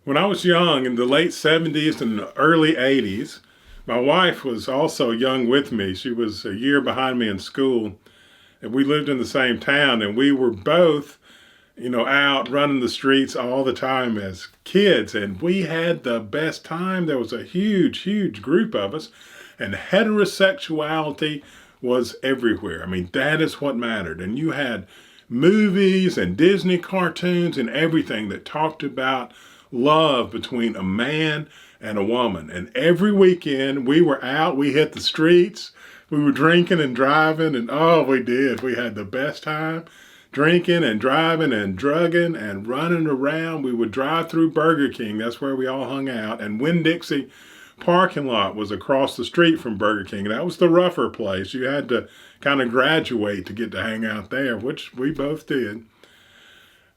When I was young in the late 70s and early 80s, my wife was also young with me. She was a year behind me in school, and we lived in the same town, and we were both, out running the streets all the time as kids, and we had the best time. There was a huge, huge group of us, and heterosexuality was everywhere. I mean, that is what mattered. And you had movies and Disney cartoons and everything that talked about love between a man and a woman. And every weekend we were out, we hit the streets, we were drinking and driving, and oh, we did. We had the best time drinking and driving and drugging and running around. We would drive through Burger King. That's where we all hung out. And Winn-Dixie parking lot was across the street from Burger King. That was the rougher place. You had to kind of graduate to get to hang out there, which we both did.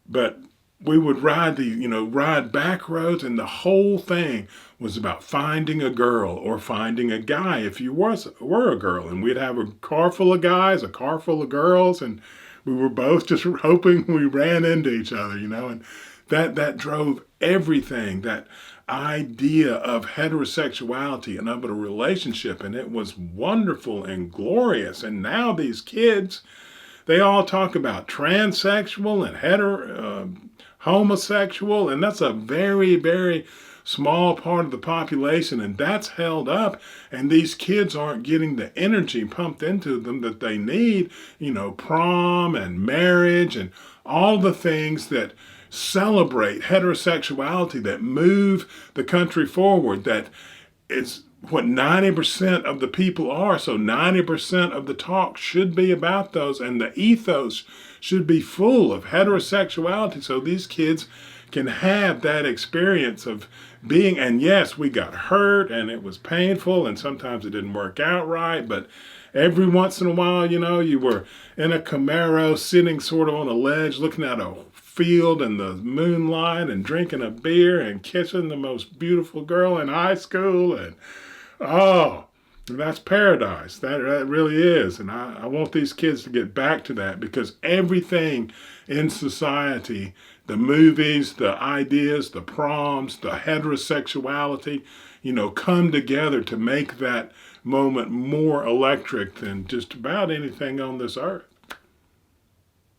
But we would ride back roads, and the whole thing was about finding a girl or finding a guy if you were a girl. And we'd have a car full of guys, a car full of girls, and we were both just hoping we ran into each other, and that drove everything, that idea of heterosexuality and of a relationship. And it was wonderful and glorious. And now these kids, they all talk about transsexual and homosexual, and that's a very, very small part of the population, and that's held up, and these kids aren't getting the energy pumped into them that they need, prom and marriage and all the things that celebrate heterosexuality, that move the country forward, that it's what 90% of the people are. So 90% of the talk should be about those, and the ethos should be full of heterosexuality so these kids can have that experience of being. And yes, we got hurt and it was painful and sometimes it didn't work out right, but every once in a while, you were in a Camaro sitting sort of on a ledge looking at a field in the moonlight and drinking a beer and kissing the most beautiful girl in high school. And oh, that's paradise. That really is. And I want these kids to get back to that, because everything in society, the movies, the ideas, the proms, the heterosexuality, come together to make that moment more electric than just about anything on this earth.